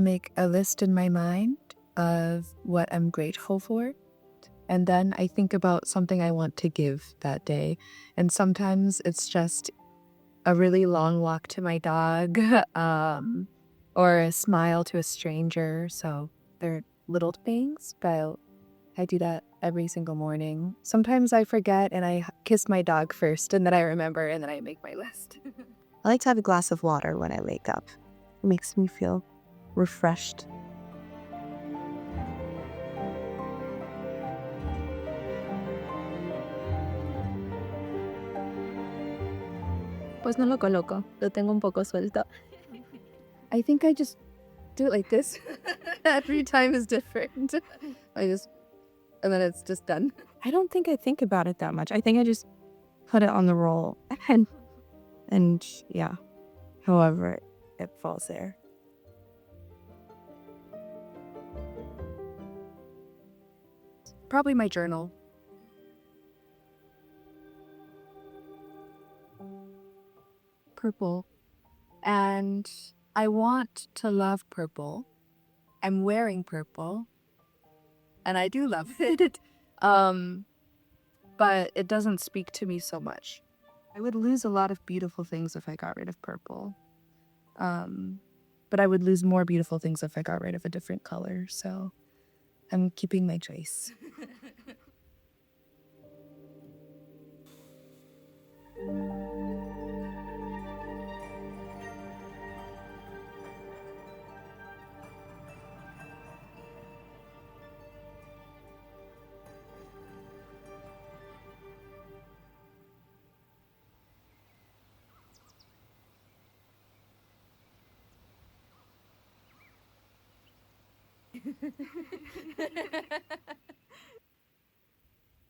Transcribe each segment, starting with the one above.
make a list in my mind of what I'm grateful for. And then I think about something I want to give that day. And sometimes it's just a really long walk to my dog, or a smile to a stranger. So they're little things, but I do that every single morning. Sometimes I forget and I kiss my dog first, and then I remember, and then I make my list. I like to have a glass of water when I wake up. It makes me feel refreshed. Pues no lo coloco, lo tengo un poco suelto. I think I just do it like this. Every time is different. And then it's just done. I don't think I think about it that much. I think I just put it on the roll and yeah, however it falls there. Probably my journal. Purple. And I want to love purple. I'm wearing purple. And I do love it. But it doesn't speak to me so much. I would lose a lot of beautiful things if I got rid of purple. But I would lose more beautiful things if I got rid of a different color. So I'm keeping my choice.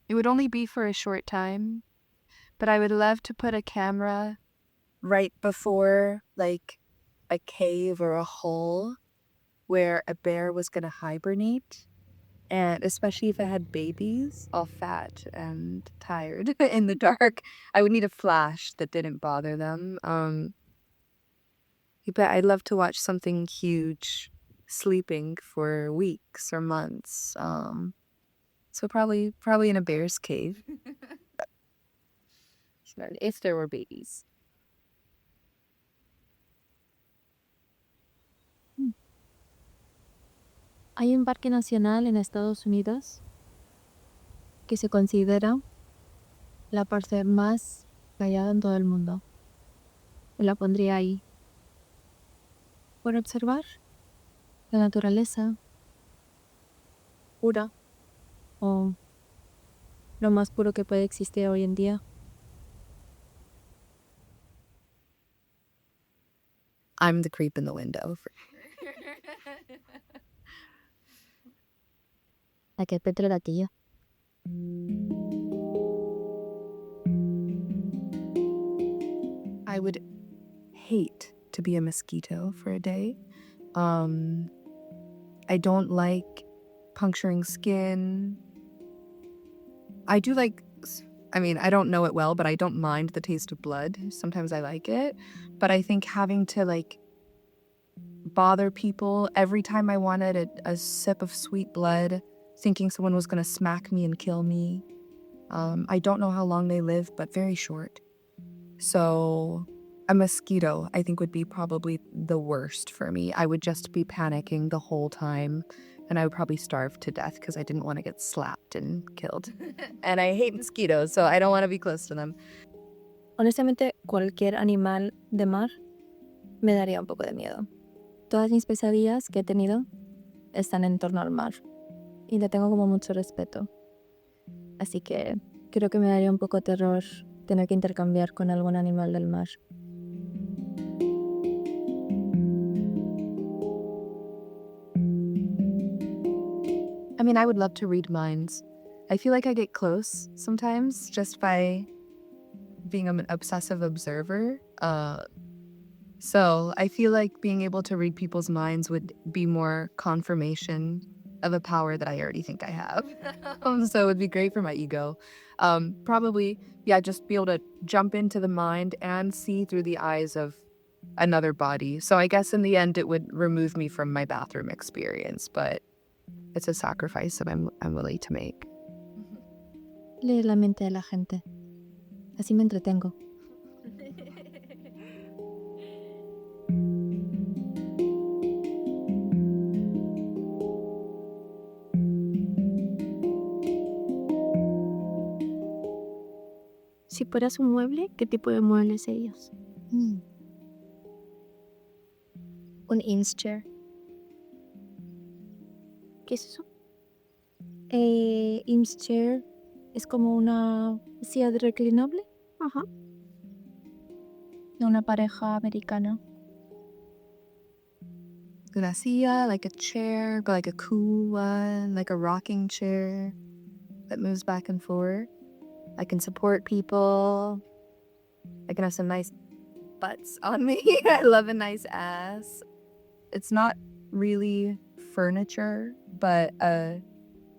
It would only be for a short time, but I would love to put a camera right before like a cave or a hole where a bear was going to hibernate. And especially if I had babies, all fat and tired in the dark, I would need a flash that didn't bother them. But I'd love to watch something huge sleeping for weeks or months. So probably in a bear's cave. If there were babies. Hay un parque nacional en Estados Unidos que se considera la parte más callada en todo el mundo. Me la pondría ahí. Por observar la naturaleza pura o lo más puro que puede existir hoy en día. I'm the creep in the window. La que Petro la tía. I would hate to be a mosquito for a day. I don't like puncturing skin. I do like, I don't know it well, but I don't mind the taste of blood. Sometimes I like it. But I think having to like bother people every time I wanted a sip of sweet blood, thinking someone was going to smack me and kill me. I don't know how long they live, but very short. So a mosquito, I think, would be probably the worst for me. I would just be panicking the whole time, and I would probably starve to death because I didn't want to get slapped and killed. And I hate mosquitoes, so I don't want to be close to them. Honestamente, cualquier animal de mar me daría un poco de miedo. Todas mis pesadillas que he tenido están en torno al mar y le tengo como mucho respeto. Así que creo que me daría un poco de terror tener que intercambiar con algún animal del mar. I would love to read minds. I feel like I get close sometimes just by being an obsessive observer. So I feel like being able to read people's minds would be more confirmation of a power that I already think I have. So it would be great for my ego. Probably, just be able to jump into the mind and see through the eyes of another body. So I guess in the end it would remove me from my bathroom experience, but it's a sacrifice that I'm willing to make. Leer la mente de la gente. Así me entretengo. Si fueras un mueble, ¿qué tipo de mueble serías? Un Eames chair. ¿Qué es eso? Eames chair es como una silla de reclinable Ajá. de una pareja americana. Una silla, like a chair, but like a cool one, like a rocking chair that moves back and forth. I can support people. I can have some nice butts on me. I love a nice ass. It's not really furniture, but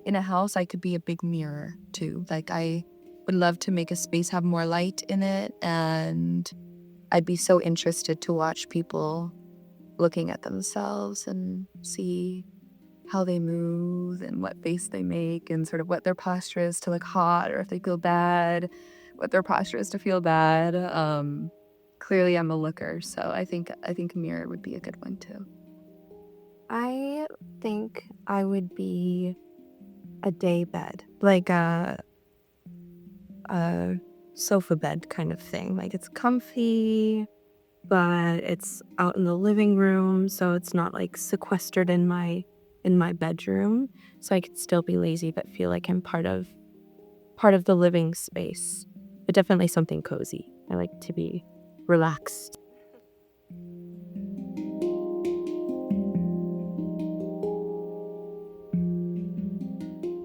in a house, I could be a big mirror too. Like I would love to make a space have more light in it, and I'd be so interested to watch people looking at themselves and see how they move and what face they make and sort of what their posture is to look hot, or if they feel bad, what their posture is to feel bad. Clearly I'm a looker, so I think a mirror would be a good one too. I think I would be a day bed, like a sofa bed kind of thing. Like it's comfy, but it's out in the living room, so it's not like sequestered in my bedroom. So I could still be lazy, but feel like I'm part of the living space. But definitely something cozy. I like to be relaxed.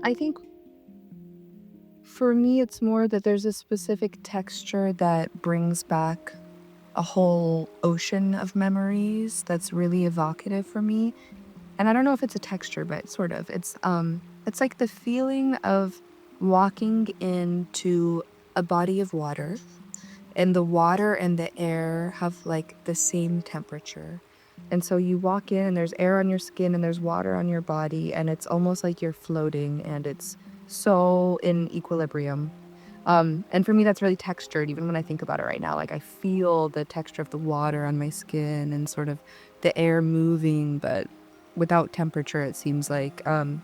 I think for me, it's more that there's a specific texture that brings back a whole ocean of memories that's really evocative for me. And I don't know if it's a texture, but sort of. It's like the feeling of walking into a body of water, and the water and the air have like the same temperature. And so you walk in and there's air on your skin and there's water on your body, and it's almost like you're floating, and it's so in equilibrium. And for me, that's really textured, even when I think about it right now. Like I feel the texture of the water on my skin and sort of the air moving, but without temperature, it seems like. And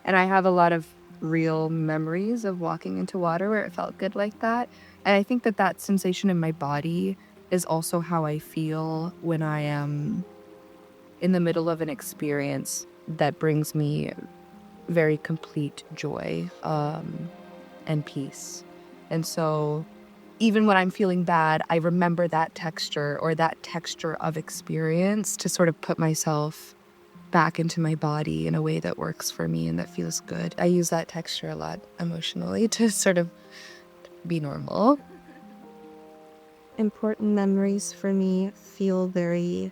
I have a lot of real memories of walking into water where it felt good like that. And I think that sensation in my body is also how I feel when I am in the middle of an experience that brings me very complete joy and peace. And so even when I'm feeling bad, I remember that texture or that texture of experience to sort of put myself back into my body in a way that works for me and that feels good. I use that texture a lot emotionally to sort of be normal. Important memories for me feel very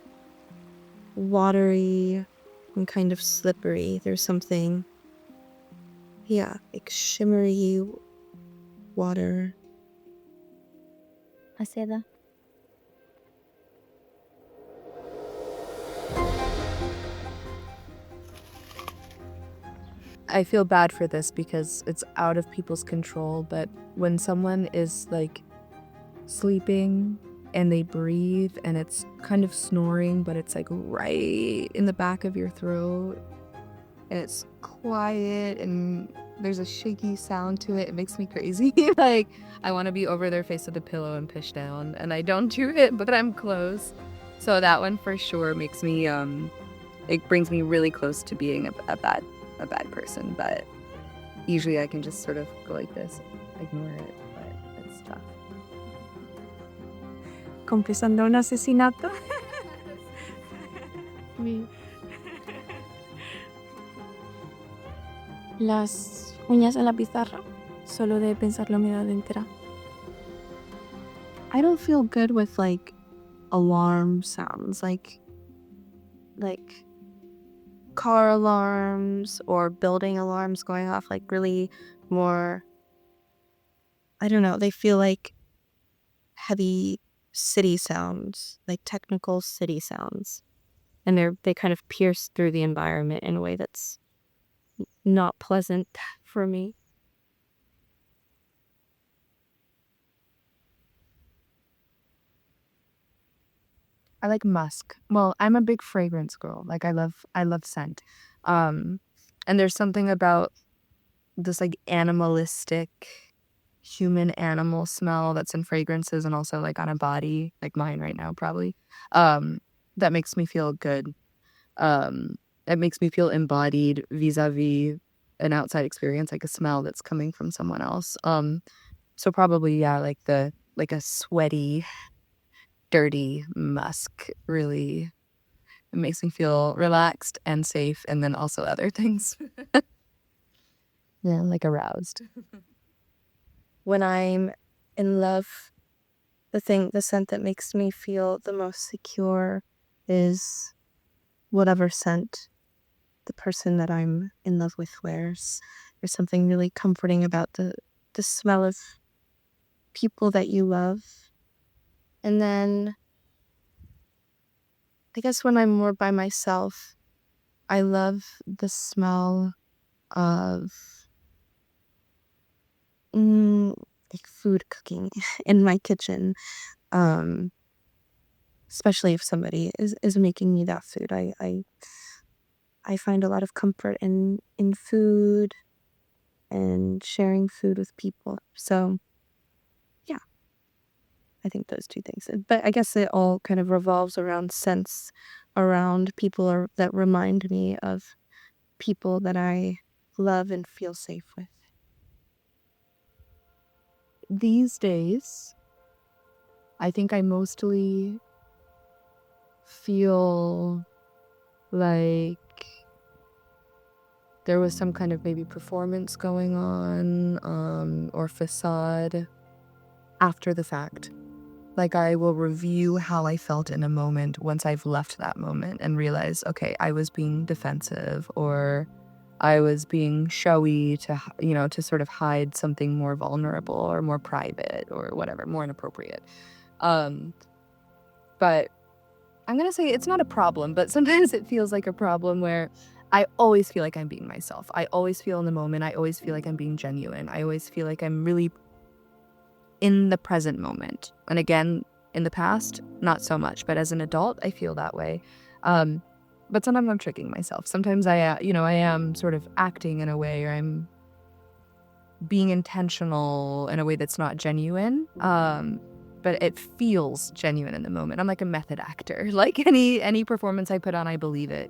watery and kind of slippery. There's something, like shimmery water. A seda. I feel bad for this because it's out of people's control, but when someone is like sleeping and they breathe and it's kind of snoring, but it's like right in the back of your throat and it's quiet and there's a shaky sound to it, it makes me crazy. Like I want to be over their face with a pillow and push down, and I don't do it, but I'm close. So that one for sure makes me it brings me really close to being a bad person, but usually I can just sort of go like this, ignore it, but it's tough. Confesando un asesinato. Las uñas en la pizarra. Solo de pensarlo me da de entera. I don't feel good with like alarm sounds, like car alarms or building alarms going off, like really more, I don't know, they feel like heavy city sounds, like technical city sounds. And they kind of pierce through the environment in a way that's not pleasant for me. I like musk. Well, I'm a big fragrance girl. Like I love scent. And there's something about this like animalistic human animal smell that's in fragrances and also like on a body, like mine right now probably. That makes me feel good. It makes me feel embodied vis-a-vis an outside experience, like a smell that's coming from someone else. So probably yeah, like a sweaty dirty musk really it makes me feel relaxed and safe and then also other things. Yeah, like aroused. When I'm in love, the scent that makes me feel the most secure is whatever scent the person that I'm in love with wears. There's something really comforting about the smell of people that you love. And then I guess when I'm more by myself, I love the smell of like food cooking in my kitchen. Especially if somebody is making me that food. I find a lot of comfort in food and sharing food with people. So yeah, I think those two things. But I guess it all kind of revolves around scents, around people that remind me of people that I love and feel safe with. These days, I think I mostly feel like there was some kind of maybe performance going on, or facade after the fact. Like I will review how I felt in a moment once I've left that moment and realize, okay, I was being defensive or I was being showy to sort of hide something more vulnerable or more private or whatever, more inappropriate. But I'm going to say it's not a problem, but sometimes it feels like a problem where I always feel like I'm being myself. I always feel in the moment. I always feel like I'm being genuine. I always feel like I'm really in the present moment. And again, in the past, not so much. But as an adult, I feel that way. But sometimes I'm tricking myself. Sometimes I am sort of acting in a way, or I'm being intentional in a way that's not genuine. But it feels genuine in the moment. I'm like a method actor. Like any performance I put on, I believe it,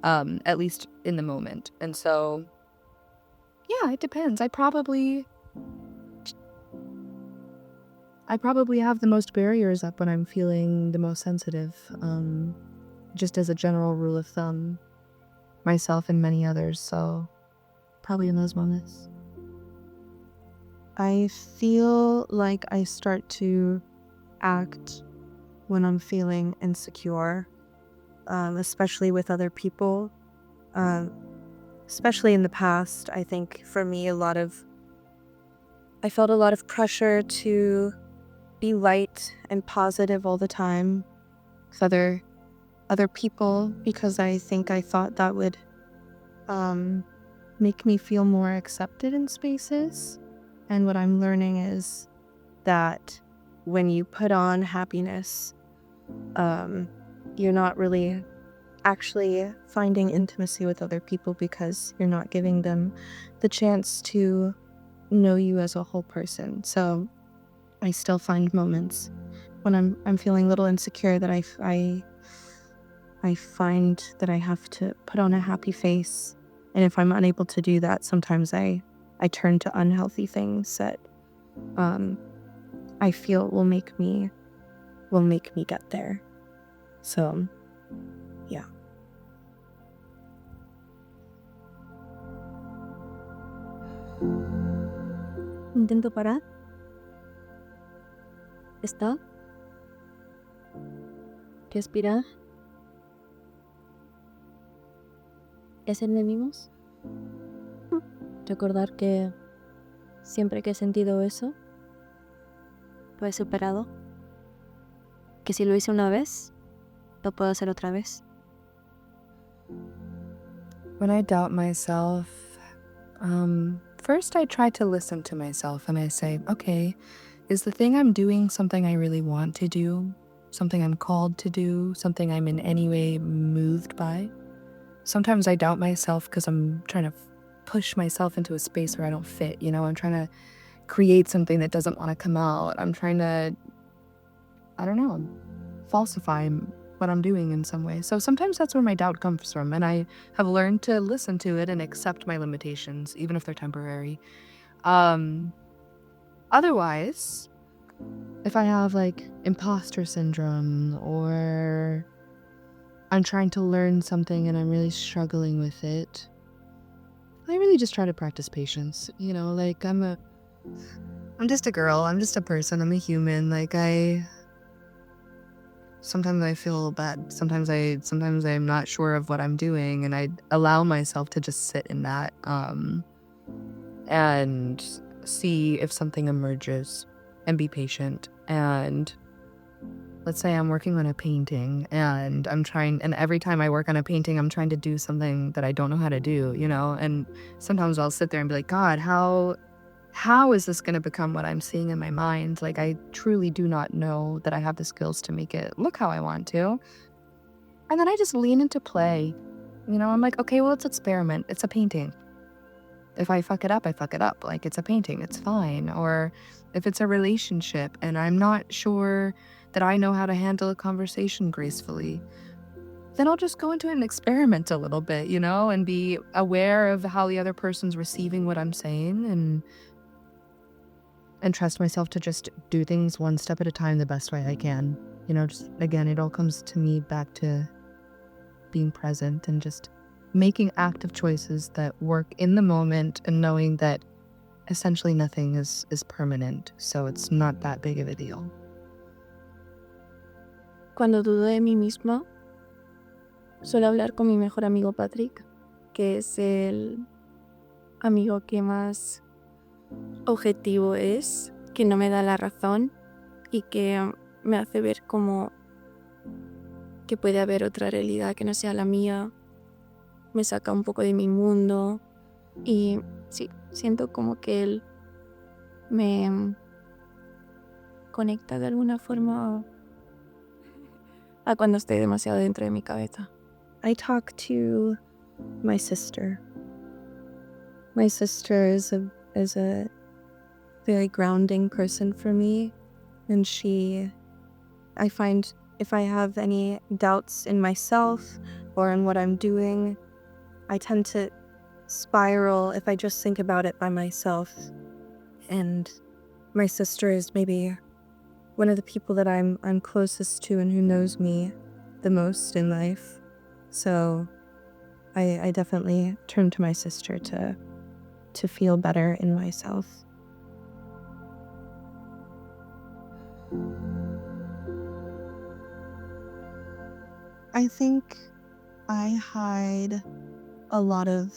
at least in the moment. And so, yeah, it depends. I probably have the most barriers up when I'm feeling the most sensitive, just as a general rule of thumb, myself and many others. So probably in those moments. I feel like I start to act when I'm feeling insecure, especially with other people. Especially in the past, I think for me, I felt a lot of pressure to be light and positive all the time with other people because I think I thought that would make me feel more accepted in spaces. And what I'm learning is that when you put on happiness, you're not really actually finding intimacy with other people because you're not giving them the chance to know you as a whole person. So I still find moments when I'm feeling a little insecure that I find that I have to put on a happy face. And if I'm unable to do that, sometimes I turn to unhealthy things that I feel will make me get there. So yeah. Intento parar. Stop. Respirar. Y hacerle mimos. Recordar que siempre que he sentido eso, lo he superado. que si lo hice una vez, lo puedo hacer otra vez. When I doubt myself, first I try to listen to myself and I say, okay, is the thing I'm doing something I really want to do? Something I'm called to do? Something I'm in any way moved by? Sometimes I doubt myself because I'm trying to push myself into a space where I don't fit, I'm trying to create something that doesn't want to come out. I'm trying to, I don't know, falsify what I'm doing in some way. So sometimes that's where my doubt comes from, and I have learned to listen to it and accept my limitations, even if they're temporary. Otherwise, if I have like imposter syndrome or I'm trying to learn something and I'm really struggling with it, I really just try to practice patience. Like I'm just a girl, I'm just a person, I'm a human. Like sometimes I feel a little bad. Sometimes I'm not sure of what I'm doing, and I allow myself to just sit in that and see if something emerges and be patient. And let's say I'm working on a painting and and every time I work on a painting, I'm trying to do something that I don't know how to do, and sometimes I'll sit there and be like, God, how is this going to become what I'm seeing in my mind? Like, I truly do not know that I have the skills to make it look how I want to. And then I just lean into play. I'm like, okay, well, let's experiment. It's a painting. If I fuck it up, I fuck it up. Like, it's a painting. It's fine. Or if it's a relationship and I'm not sure that I know how to handle a conversation gracefully, then I'll just go into it and experiment a little bit, and be aware of how the other person's receiving what I'm saying and trust myself to just do things one step at a time the best way I can. Just again, it all comes to me back to being present and just making active choices that work in the moment and knowing that essentially nothing is permanent, so it's not that big of a deal. Cuando dudo de mí misma, suelo hablar con mi mejor amigo Patrick, que es el amigo que más objetivo es, que no me da la razón y que me hace ver como que puede haber otra realidad que no sea la mía. Me saca un poco de mi mundo y sí, siento como que él me conecta de alguna forma a cuando estoy demasiado dentro de mi cabeza. I talk to my sister. My sister is a very grounding person for me, and I find if I have any doubts in myself or in what I'm doing, I tend to spiral if I just think about it by myself. And my sister is maybe one of the people that I'm closest to and who knows me the most in life. So I definitely turn to my sister to feel better in myself. I think I hide a lot of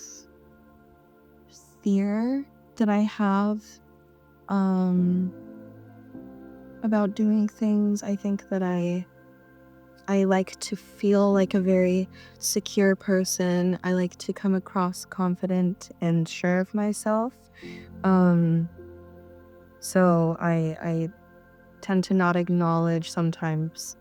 fear that I have about doing things. I think that I like to feel like a very secure person. I like to come across confident and sure of myself. So I tend to not acknowledge sometimes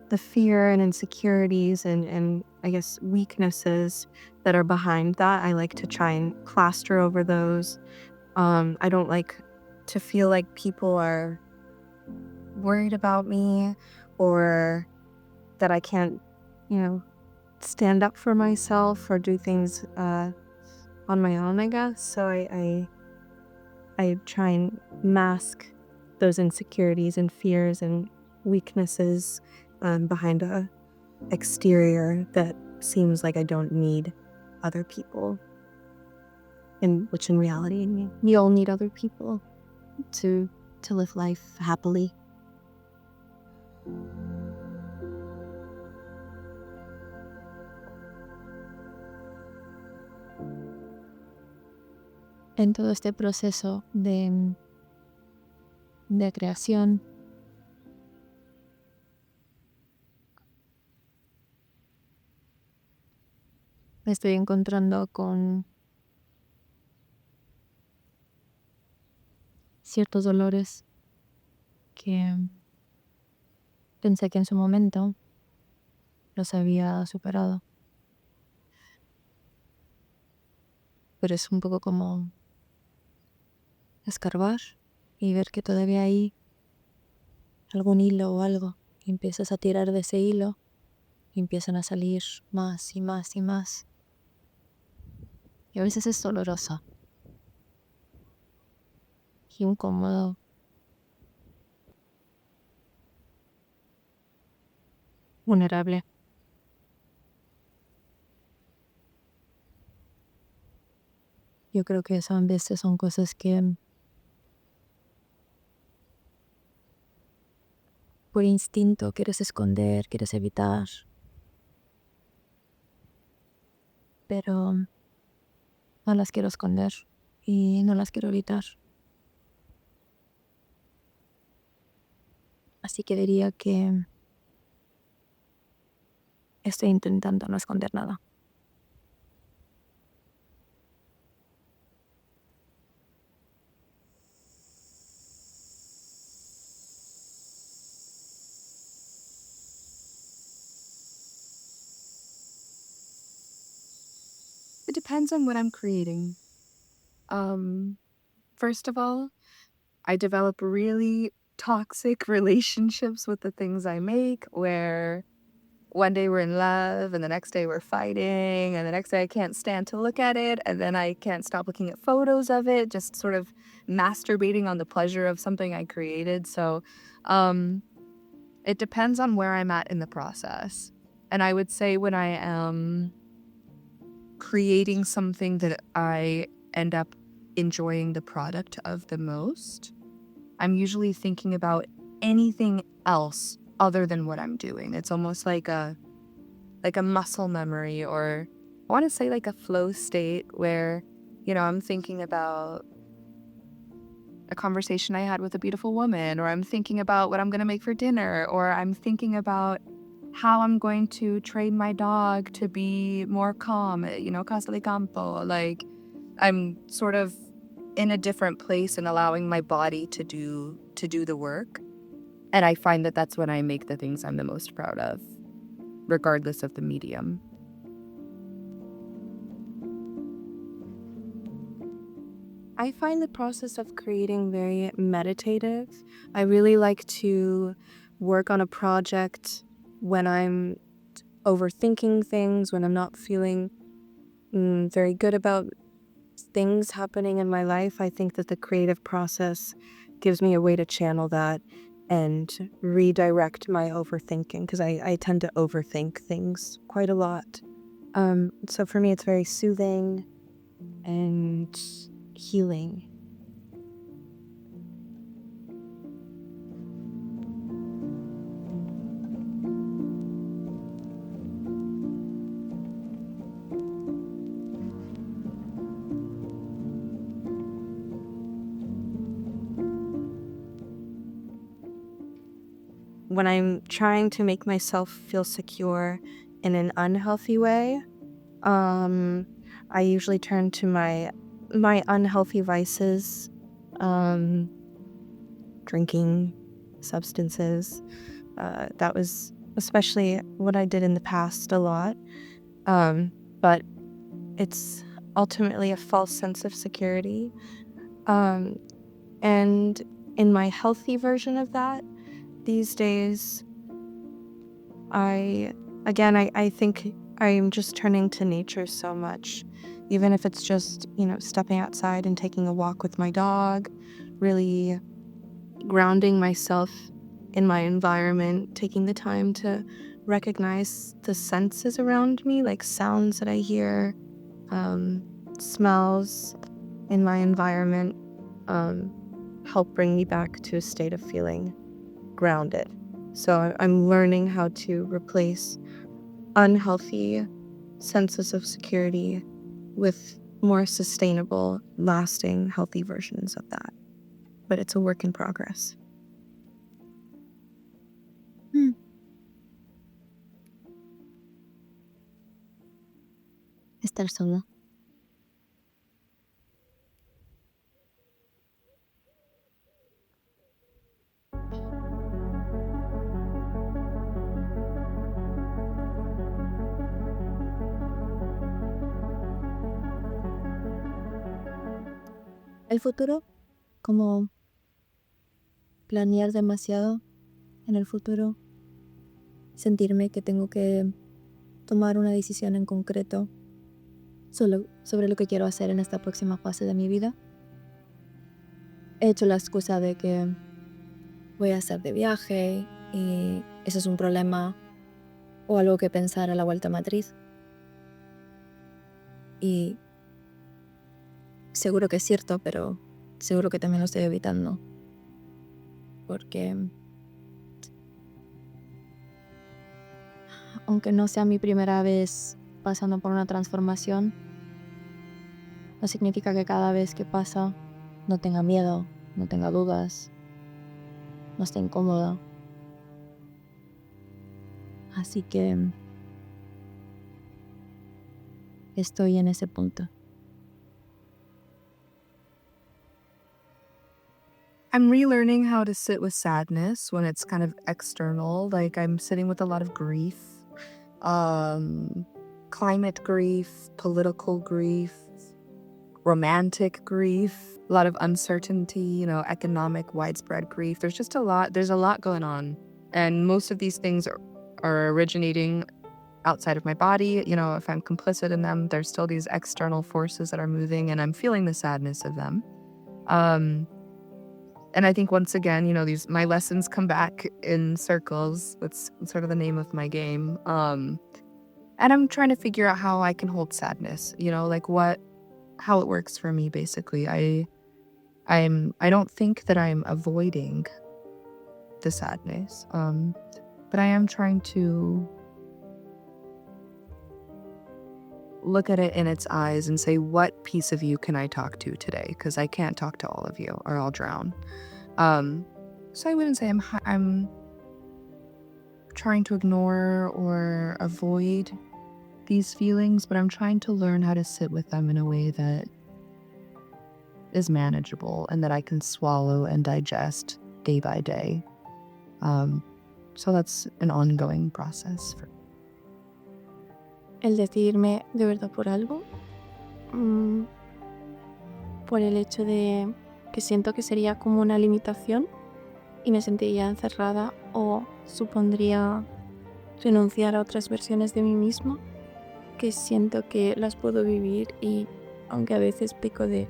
the fear and insecurities and I guess weaknesses that are behind that. I like to try and plaster over those. I don't like to feel like people are worried about me or that I can't, stand up for myself or do things on my own, I guess. So I try and mask those insecurities and fears and weaknesses behind a exterior that seems like I don't need other people. Which in reality, we all need other people to live life happily. En todo este proceso de creación, me estoy encontrando con ciertos dolores que pensé que en su momento los había superado. Pero es un poco como escarbar y ver que todavía hay algún hilo o algo. Y empiezas a tirar de ese hilo y empiezan a salir más y más y más. Y a veces es doloroso y incómodo. Vulnerable. Yo creo que eso a veces son cosas que por instinto quieres esconder, quieres evitar. Pero no las quiero esconder y no las quiero evitar. Así que diría que estoy intentando no esconder nada. It depends on what I'm creating. First of all, I develop really toxic relationships with the things I make, where one day we're in love and the next day we're fighting and the next day I can't stand to look at it and then I can't stop looking at photos of it, just sort of masturbating on the pleasure of something I created. So it depends on where I'm at in the process. And I would say when I am creating something that I end up enjoying the product of the most, I'm usually thinking about anything else other than what I'm doing. It's almost like a muscle memory, or I want to say like a flow state where, I'm thinking about a conversation I had with a beautiful woman, or I'm thinking about what I'm going to make for dinner, or I'm thinking about how I'm going to train my dog to be more calm, casa de campo. Like, I'm sort of in a different place and allowing my body to do the work. And I find that that's when I make the things I'm the most proud of, regardless of the medium. I find the process of creating very meditative. I really like to work on a project when I'm overthinking things, when I'm not feeling very good about things happening in my life. I think that the creative process gives me a way to channel that and redirect my overthinking, because I tend to overthink things quite a lot. So for me, it's very soothing and healing. When I'm trying to make myself feel secure in an unhealthy way, I usually turn to my unhealthy vices, drinking, substances. That was especially what I did in the past a lot. But it's ultimately a false sense of security. And in my healthy version of that, these days, I think I'm just turning to nature so much. Even if it's just, stepping outside and taking a walk with my dog, really grounding myself in my environment, taking the time to recognize the senses around me, like sounds that I hear, smells in my environment, help bring me back to a state of feeling grounded. So I'm learning how to replace unhealthy senses of security with more sustainable, lasting, healthy versions of that. But it's a work in progress. estar sola. El futuro, como planear demasiado en el futuro, sentirme que tengo que tomar una decisión en concreto sobre lo que quiero hacer en esta próxima fase de mi vida. He hecho la excusa de que voy a estar de viaje y eso es un problema o algo que pensar a la vuelta a Madrid. Y seguro que es cierto, pero seguro que también lo estoy evitando. Porque aunque no sea mi primera vez pasando por una transformación, no significa que cada vez que pasa no tenga miedo, no tenga dudas, no esté incómoda. Así que estoy en ese punto. I'm relearning how to sit with sadness when it's kind of external. Like I'm sitting with a lot of grief, climate grief, political grief, romantic grief, a lot of uncertainty, economic widespread grief. There's a lot going on. And most of these things are originating outside of my body. If I'm complicit in them, there's still these external forces that are moving and I'm feeling the sadness of them. And I think once again, my lessons come back in circles. That's sort of the name of my game. And I'm trying to figure out how I can hold sadness, how it works for me, basically. I don't think that I'm avoiding the sadness. But I am trying to look at it in its eyes and say, what piece of you can I talk to today? Because I can't talk to all of you or I'll drown. So I wouldn't say I'm trying to ignore or avoid these feelings, but I'm trying to learn how to sit with them in a way that is manageable and that I can swallow and digest day by day. So that's an ongoing process for me. El decidirme de verdad por algo, por el hecho de que siento que sería como una limitación y me sentiría encerrada o supondría renunciar a otras versiones de mí misma que siento que las puedo vivir, y aunque a veces peco de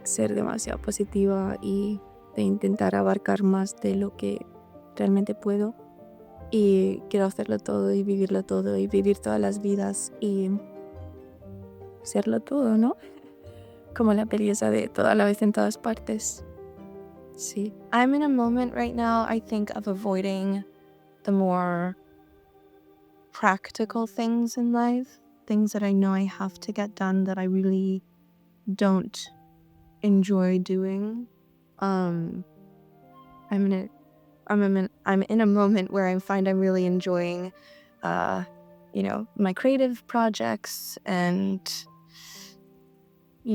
ser demasiado positiva y de intentar abarcar más de lo que realmente puedo, y quiero hacerlo todo y vivirlo todo y vivir todas las vidas y serlo todo, ¿no? Como la peli esa de toda la vez en todas partes. Sí. I'm in a moment right now, I think, of avoiding the more practical things in life, things that I know I have to get done that I really don't enjoy doing. I'm in a moment where I find I'm really enjoying, my creative projects and,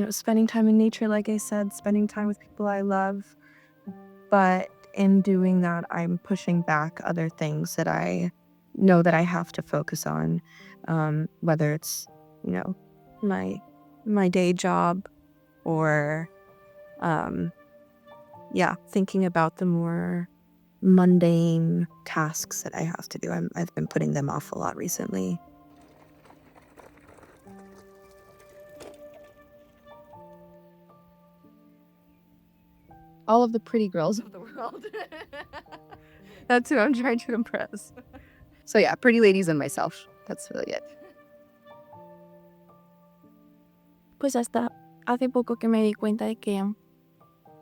spending time in nature, like I said, spending time with people I love. But in doing that, I'm pushing back other things that I know that I have to focus on, whether it's, my day job or, thinking about the more mundane tasks that I have to do. I've been putting them off a lot recently. All of the pretty girls of the world. That's who I'm trying to impress. So yeah, pretty ladies and myself. That's really it. Pues hasta hace poco que me di cuenta de que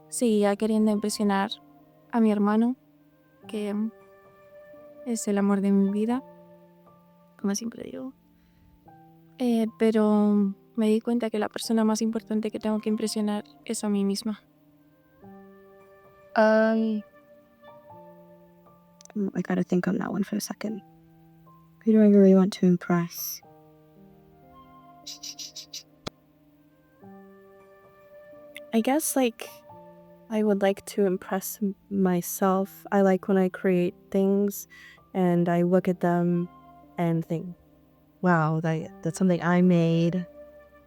seguía queriendo impresionar a mi hermano, que es el amor de mi vida, como siempre digo. Pero me di cuenta que la persona más importante que tengo que impresionar es a mí misma. I gotta think on that one for a second. Who do I really want to impress? I guess I would like to impress myself. I like when I create things and I look at them and think, wow, that's something I made.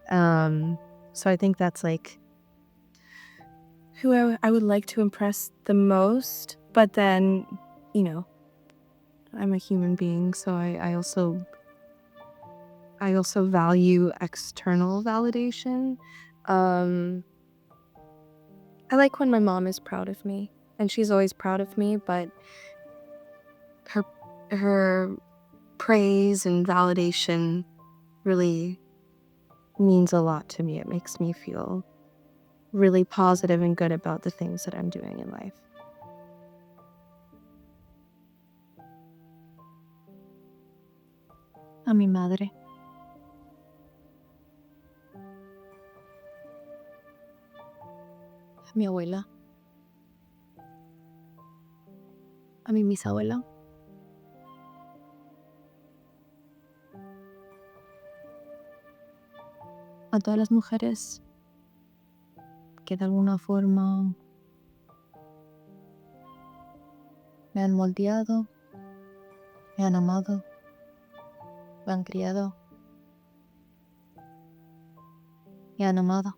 So I think that's who I would like to impress the most. But then, I'm a human being, so I also value external validation. I like when my mom is proud of me, and she's always proud of me, but her praise and validation really means a lot to me. It makes me feel really positive and good about the things that I'm doing in life. A mi madre. A mi abuela. A mi bisabuela. A todas las mujeres que de alguna forma me han moldeado, me han amado, me han criado, me han amado.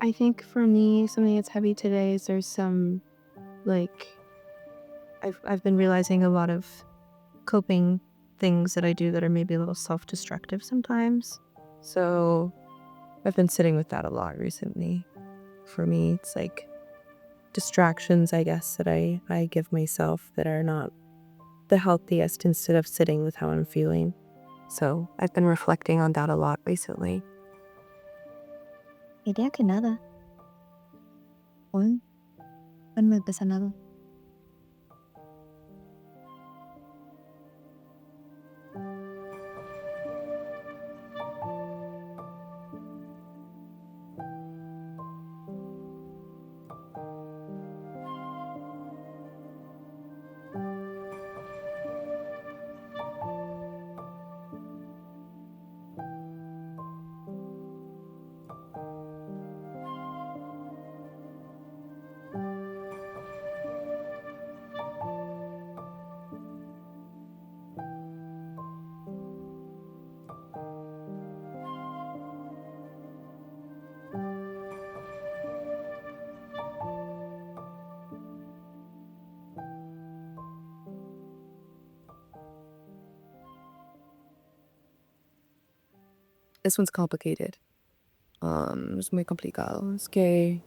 I think for me, something that's heavy today is there's some I've been realizing a lot of coping things that I do that are maybe a little self-destructive sometimes. So I've been sitting with that a lot recently. For me, it's distractions, I guess, that I give myself that are not the healthiest instead of sitting with how I'm feeling. So I've been reflecting on that a lot recently. Diría que nada. Hoy no me pesa nada. This one's complicated. Es muy complicado. Es que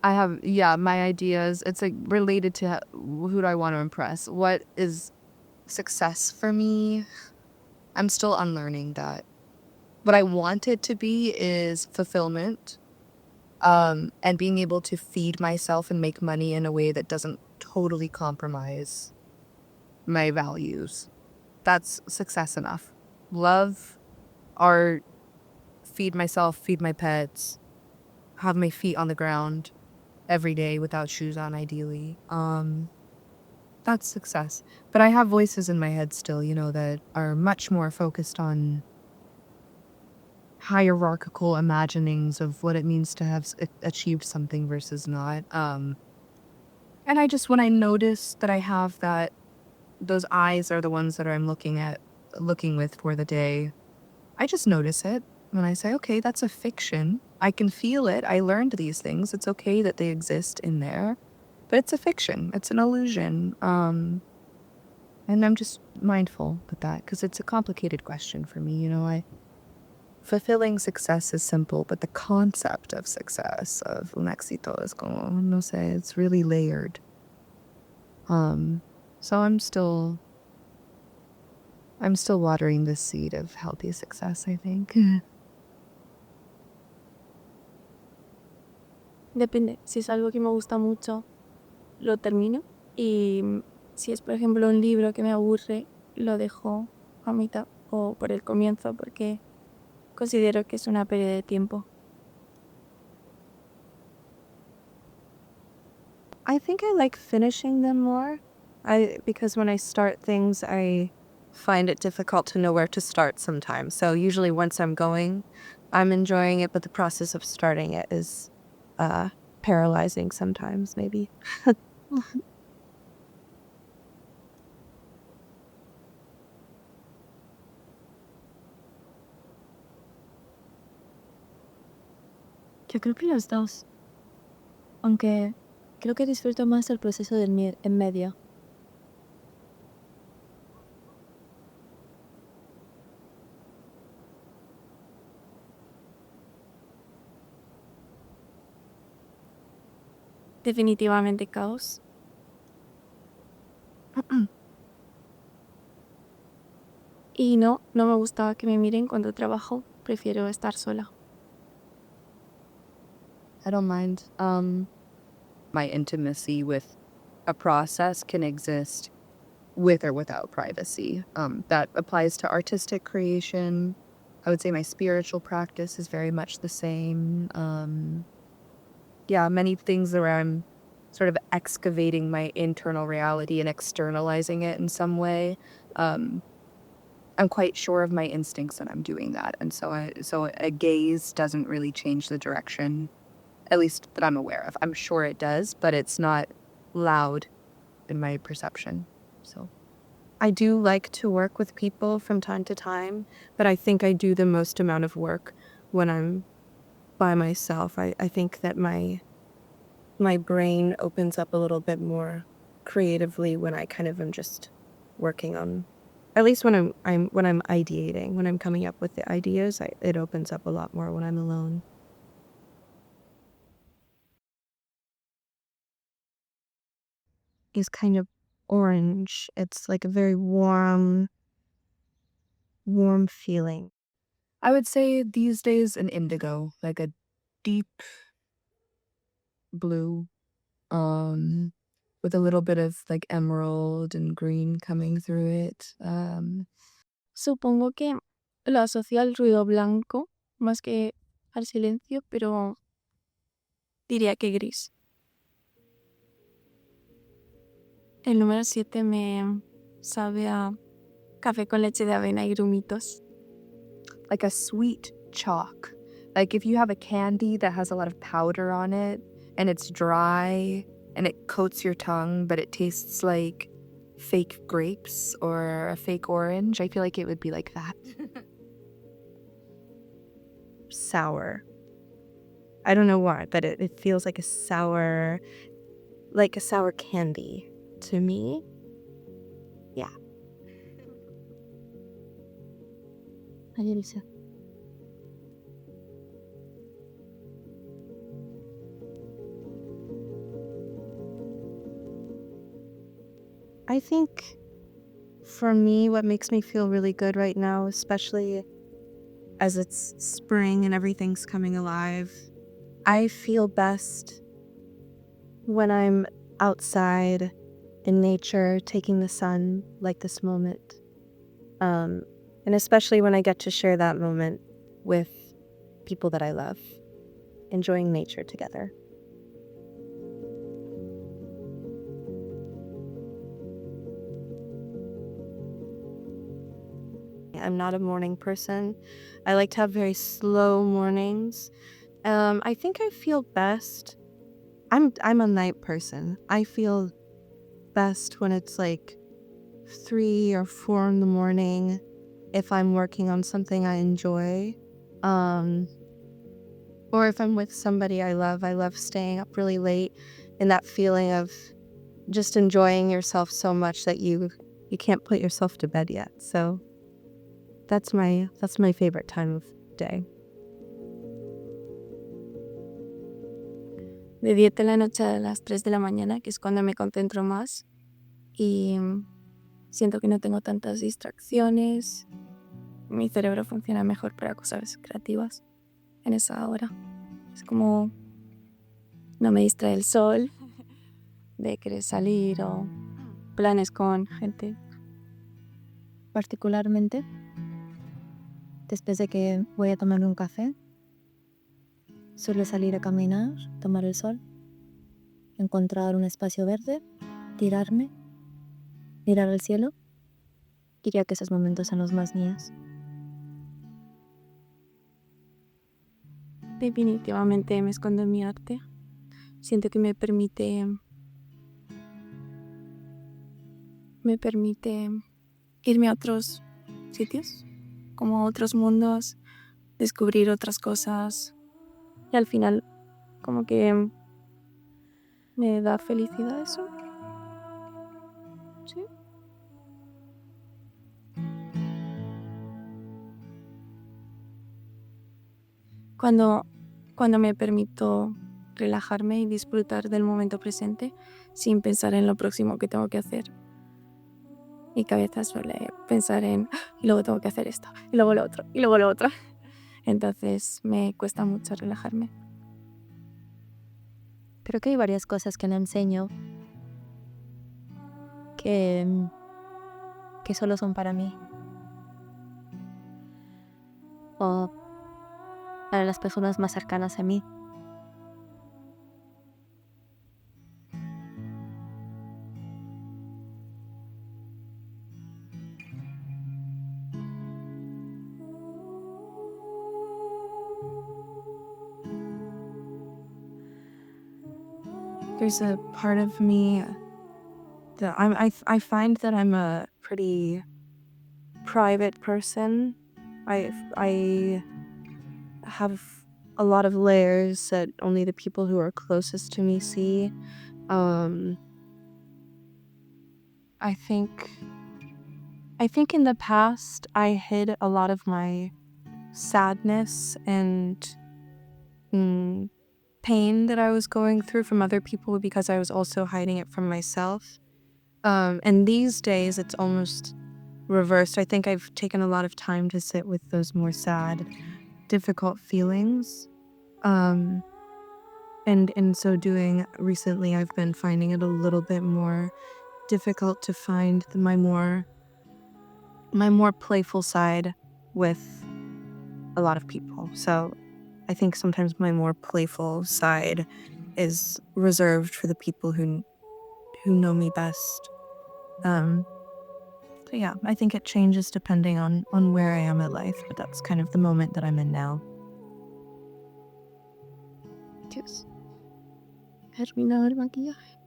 I have, my ideas. It's related to who do I want to impress? What is success for me? I'm still unlearning that. What I want it to be is fulfillment, and being able to feed myself and make money in a way that doesn't totally compromise my values. That's success enough. Love, art, feed myself, feed my pets, have my feet on the ground every day without shoes on, ideally. That's success. But I have voices in my head still, that are much more focused on hierarchical imaginings of what it means to have achieved something versus not. And when I notice that I have that, those eyes are the ones that I'm looking with for the day, I just notice it. When I say, okay, that's a fiction. I can feel it. I learned these things. It's okay that they exist in there. But it's a fiction. It's an illusion. And I'm just mindful with that because it's a complicated question for me. Fulfilling success is simple, but the concept of success, of un éxito, is como, no sé, it's really layered. So I'm still watering the seed of healthy success, I think. Depende. Si es algo que me gusta mucho, lo termino. Y si es, por ejemplo, un libro que me aburre, lo dejo a mitad o por el comienzo porque considero que es una pérdida de tiempo. I think I like finishing them more. Because when I start things, I find it difficult to know where to start sometimes. So usually once I'm going, I'm enjoying it, but the process of starting it is paralyzing sometimes, maybe. Yo creo que los dos. Aunque creo que disfruto más el proceso en medio. Definitivamente caos. Y no me gusta que me miren cuando trabajo. Prefiero estar sola. I don't mind. My intimacy with a process can exist with or without privacy. That applies to artistic creation. I would say my spiritual practice is very much the same. Many things where I'm sort of excavating my internal reality and externalizing it in some way. I'm quite sure of my instincts when I'm doing that, and so a gaze doesn't really change the direction, at least that I'm aware of. I'm sure it does, but it's not loud in my perception. So I do like to work with people from time to time, but I think I do the most amount of work when I'm by myself. I think that my brain opens up a little bit more creatively when I kind of am just working on, at least when I'm ideating, when I'm coming up with the ideas, it opens up a lot more when I'm alone. Is kind of orange. It's like a very warm feeling. I would say these days an indigo, like a deep blue, with a little bit of like emerald and green coming through it. Supongo que lo asocio al ruido blanco más que al silencio, pero diría que gris. El número 7 me sabe a café con leche de avena y grumitos. Like a sweet chalk. Like if you have a candy that has a lot of powder on it and it's dry and it coats your tongue, but it tastes like fake grapes or a fake orange, I feel like it would be like that. Sour. I don't know why, but it feels like a sour candy to me. Yeah. Ay, Elisa. I think for me, what makes me feel really good right now, especially as it's spring and everything's coming alive, I feel best when I'm outside in nature, taking the sun like this moment. And especially when I get to share that moment with people that I love, enjoying nature together. I'm not a morning person. I like to have very slow mornings. I think I feel best. I'm a night person. I feel best when it's like 3 or 4 in the morning if I'm working on something I enjoy. Or if I'm with somebody I love staying up really late, and that feeling of just enjoying yourself so much that you you can't put yourself to bed yet. So that's my favorite time of day. De 10 de la noche a las 3 de la mañana, que es cuando me concentro más y siento que no tengo tantas distracciones. Mi cerebro funciona mejor para cosas creativas en esa hora. Es como no me distrae el sol de querer salir o planes con gente. Particularmente, después de que voy a tomarme un café, suelo salir a caminar, tomar el sol, encontrar un espacio verde, tirarme, mirar al cielo. Diría que esos momentos son los más míos. Definitivamente me escondo en mi arte. Siento que me permite irme a otros sitios, como a otros mundos, descubrir otras cosas y al final como que me da felicidad eso. Sí. Cuando me permito relajarme y disfrutar del momento presente sin pensar en lo próximo que tengo que hacer. Mi cabeza suele pensar en y luego tengo que hacer esto, y luego lo otro, y luego lo otro. Entonces me cuesta mucho relajarme. Creo que hay varias cosas que no enseño que solo son para mí. O para las personas más cercanas a mí. There's a part of me that I find that I'm a pretty private person. I have a lot of layers that only the people who are closest to me see. I think in the past I hid a lot of my sadness and pain that I was going through from other people because I was also hiding it from myself. And these days it's almost reversed. I think I've taken a lot of time to sit with those more sad, difficult feelings. And in so doing, recently I've been finding it a little bit more difficult to find my more playful side with a lot of people. So I think sometimes my more playful side is reserved for the people who know me best. So yeah, I think it changes depending on where I am in life, but that's kind of the moment that I'm in now. Dios. Terminado el maquillaje.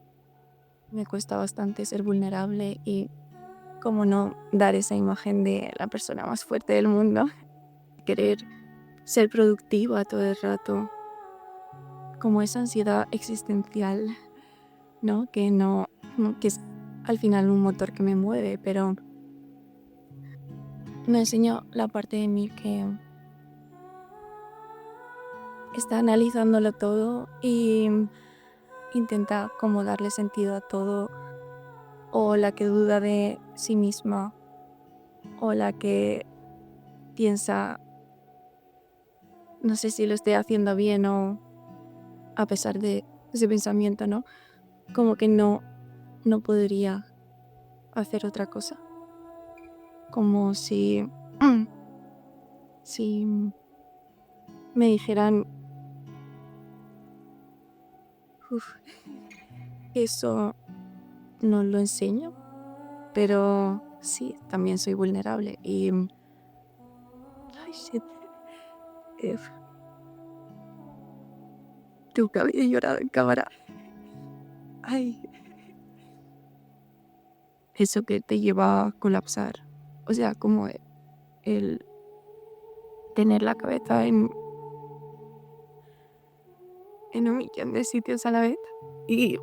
Me cuesta bastante ser vulnerable y como no dar esa imagen de la persona más fuerte del mundo. Querer ser productiva todo el rato. Como esa ansiedad existencial, ¿no? Que es al final un motor que me mueve, pero me enseñó la parte de mí que está analizándolo todo y intenta como darle sentido a todo, o la que duda de sí misma, o la que piensa no sé si lo estoy haciendo bien o a pesar de ese pensamiento, ¿no? Como que no podría hacer otra cosa. Como si me dijeran eso no lo enseño, pero sí, también soy vulnerable y ay, shit. Tengo que haber llorado en cámara. Ay. Eso que te lleva a colapsar. O sea, como el tener la cabeza en un millón de sitios a la vez y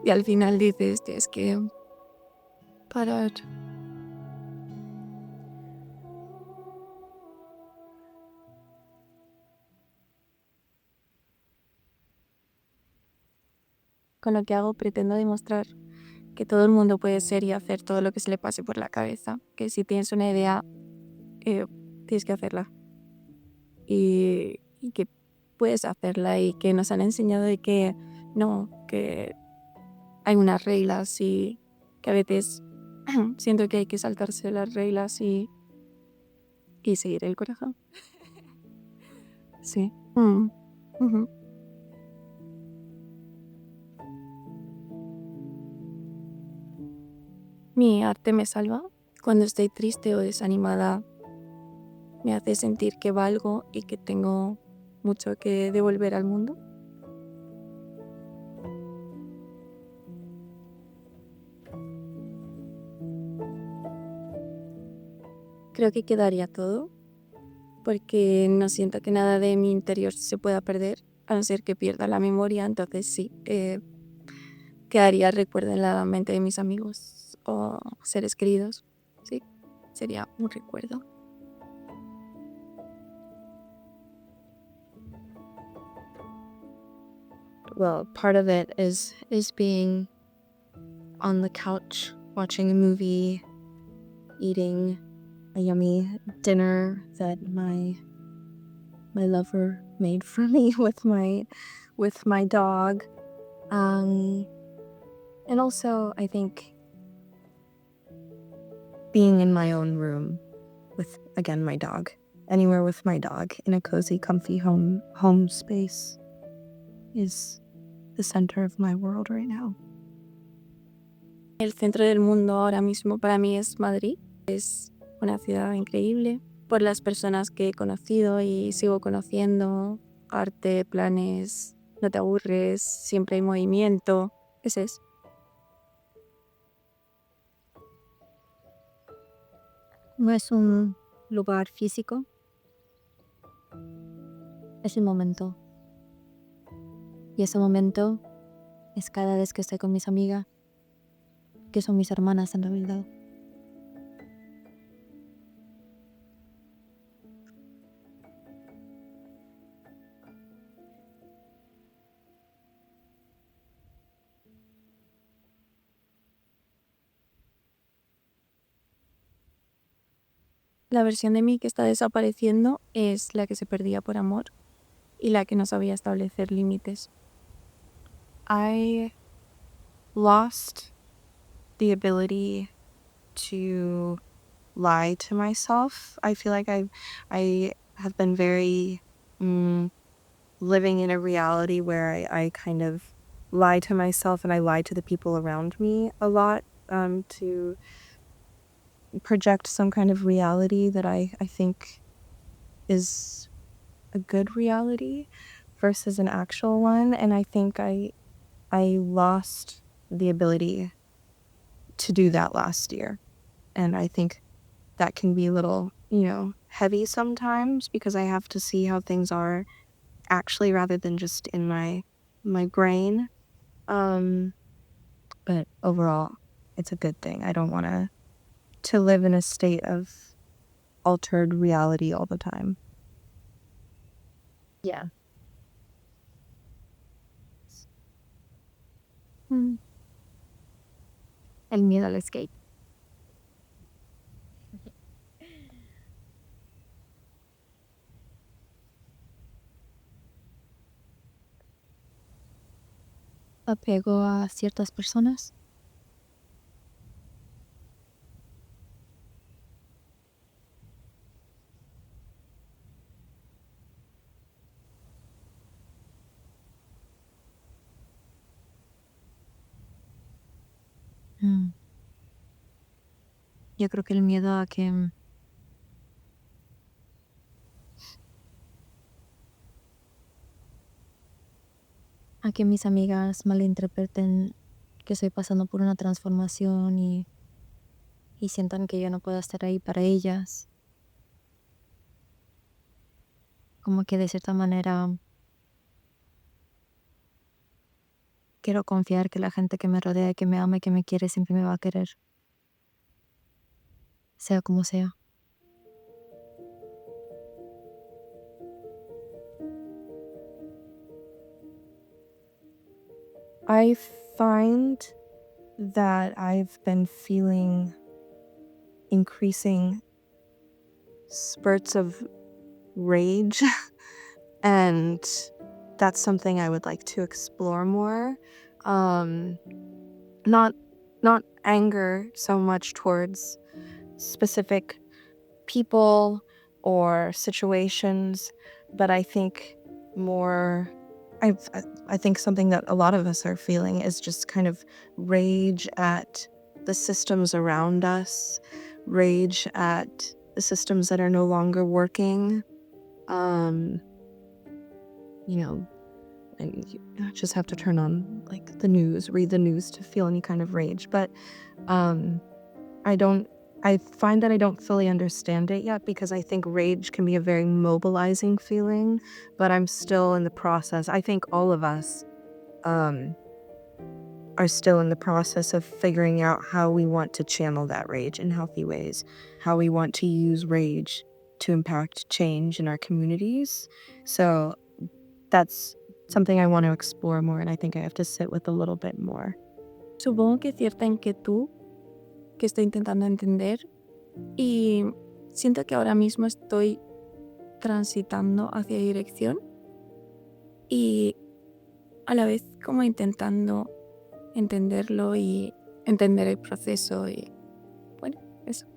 al final dices, es que Parar. Con lo que hago pretendo demostrar que todo el mundo puede ser y hacer todo lo que se le pase por la cabeza. Que si tienes una idea, tienes que hacerla. Y que puedes hacerla y que nos han enseñado de que no, que hay unas reglas y que a veces siento que hay que saltarse las reglas y seguir el corazón. Sí. Ujú. Mi arte me salva. Cuando estoy triste o desanimada, me hace sentir que valgo y que tengo mucho que devolver al mundo. Creo que quedaría todo, porque no siento que nada de mi interior se pueda perder, a no ser que pierda la memoria. Entonces sí, quedaría recuerdo en la mente de mis amigos o seres queridos. Sí, sería un recuerdo. Well, part of it is being on the couch watching a movie, eating a yummy dinner that my lover made for me with my dog. And also I think being in my own room with, again, my dog. Anywhere with my dog in a cozy, comfy home space is the center of my world right now. El centro del mundo ahora mismo para mí es Madrid. Es una ciudad increíble por las personas que he conocido y sigo conociendo. Arte, planes, no te aburres, siempre hay movimiento. Ese es. No es un lugar físico, es el momento. Y ese momento es cada vez que estoy con mis amigas, que son mis hermanas en realidad. La versión de mí que está desapareciendo es la que se perdía por amor y la que no sabía establecer límites. I lost the ability to lie to myself. I feel like I have been very living in a reality where I kind of lie to myself and I lie to the people around me a lot, to project some kind of reality that I think is a good reality versus an actual one. And I think I lost the ability to do that last year. And I think that can be a little, heavy sometimes because I have to see how things are actually rather than just in my brain. But overall, it's a good thing. I don't want to live in a state of altered reality all the time. Yeah. El miedo al escape. Apego a ciertas personas. Yo creo que el miedo a que mis amigas malinterpreten que estoy pasando por una transformación y sientan que yo no puedo estar ahí para ellas. Como que de cierta manera quiero confiar que la gente que me rodea, que me ama y que me quiere siempre me va a querer. sea como sea. I find that I've been feeling increasing spurts of rage, and that's something I would like to explore more. Not anger so much towards specific people or situations, but I think more I think something that a lot of us are feeling is just kind of rage at the systems around us, rage at the systems that are no longer working. Um, you know, and you just have to turn on like the news, read the news to feel any kind of rage. But I don't I find that I don't fully understand it yet because I think rage can be a very mobilizing feeling, but I'm still in the process. I think all of us um, are still in the process of figuring out how we want to channel that rage in healthy ways, how we want to use rage to impact change in our communities. So that's something I want to explore more, and I think I have to sit with a little bit more. Supongo que cierta inquietud que estoy intentando entender y siento que ahora mismo estoy transitando hacia dirección y a la vez como intentando entenderlo y entender el proceso y bueno, eso.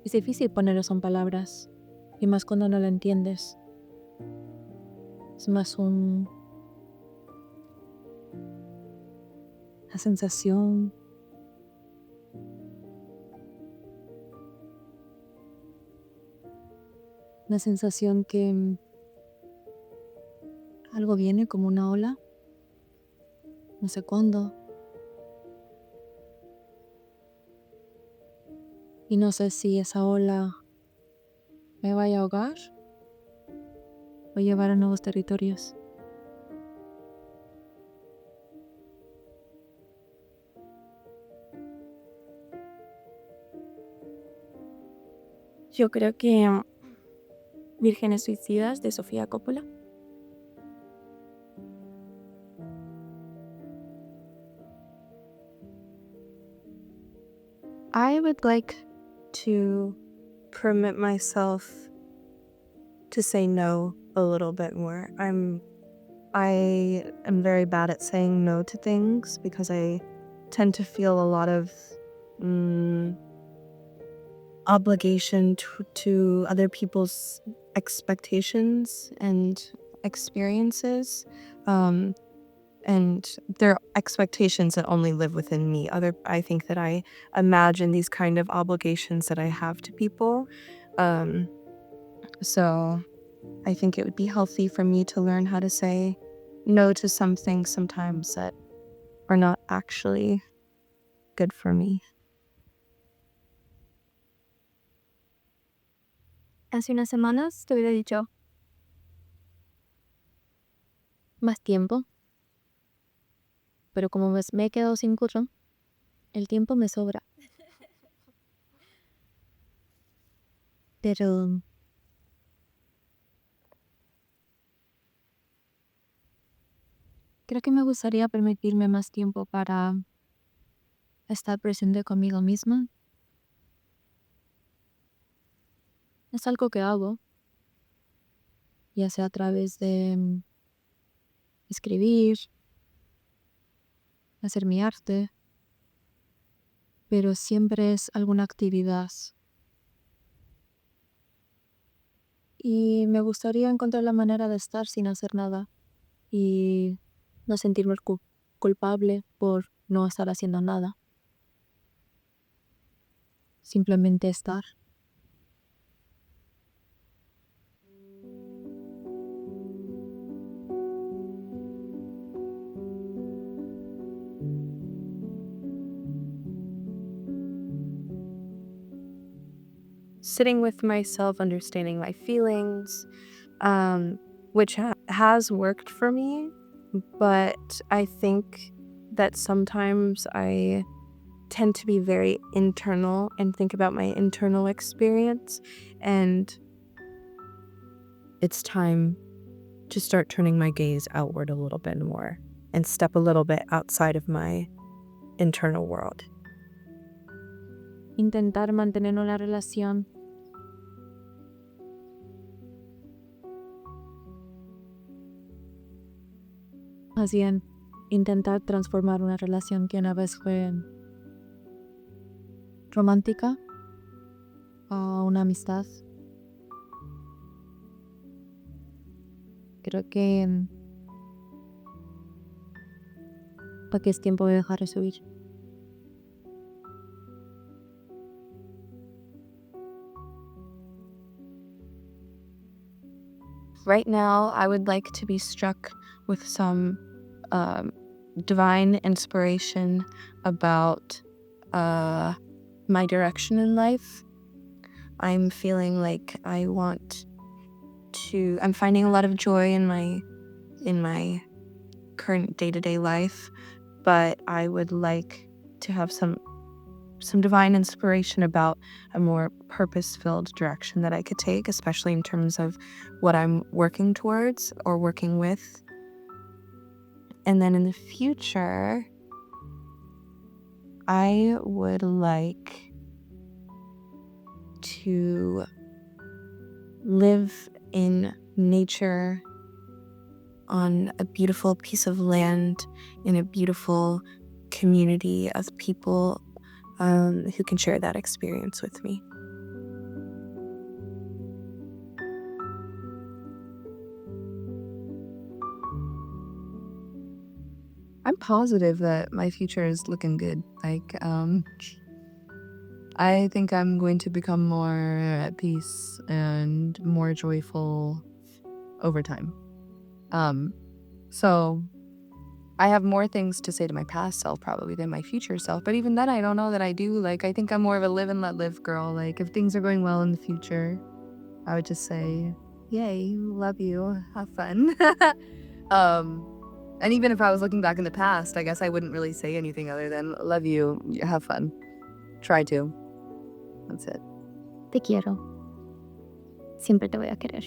Es difícil poner eso en palabras, y más cuando no lo entiendes. Es más una sensación. Una sensación que algo viene como una ola, no sé cuándo. Y no sé si esa ola me vaya a ahogar o llevar a nuevos territorios. Yo creo que Vírgenes Suicidas de Sofía Coppola. I would like to permit myself to say no a little bit more. I am very bad at saying no to things because I tend to feel a lot of obligation to other people's expectations and experiences. And they're expectations that only live within me. I think that I imagine these kind of obligations that I have to people. So I think it would be healthy for me to learn how to say no to some things sometimes that are not actually good for me. Hace unas semanas te hubiera dicho más tiempo, pero como me he quedado sin curso, el tiempo me sobra. Pero creo que me gustaría permitirme más tiempo para estar presente conmigo misma. Es algo que hago, ya sea a través de escribir, hacer mi arte, pero siempre es alguna actividad. Y me gustaría encontrar la manera de estar sin hacer nada y no sentirme culpable por no estar haciendo nada. Simplemente estar. Sitting with myself, understanding my feelings, which has worked for me, but I think that sometimes I tend to be very internal and think about my internal experience, and it's time to start turning my gaze outward a little bit more and step a little bit outside of my internal world. Intentar mantener una relación. Más bien, intentar transformar una relación que una vez fue romántica a una amistad. Creo que es tiempo de dejar de subir. Right now, I would like to be struck with some divine inspiration about my direction in life. I'm feeling like I'm finding a lot of joy in my current day-to-day life, but I would like to have some divine inspiration about a more purpose-filled direction that I could take, especially in terms of what I'm working towards or working with. And then in the future, I would like to live in nature on a beautiful piece of land in a beautiful community of people who can share that experience with me. I'm positive that my future is looking good. I think I'm going to become more at peace and more joyful over time. So I have more things to say to my past self probably than my future self, but even then I don't know that I do. I think I'm more of a live and let live girl. If things are going well in the future, I would just say, yay, love you, have fun. And even if I was looking back in the past, I guess I wouldn't really say anything other than love you, have fun. Try to. That's it. Te quiero. Siempre te voy a querer.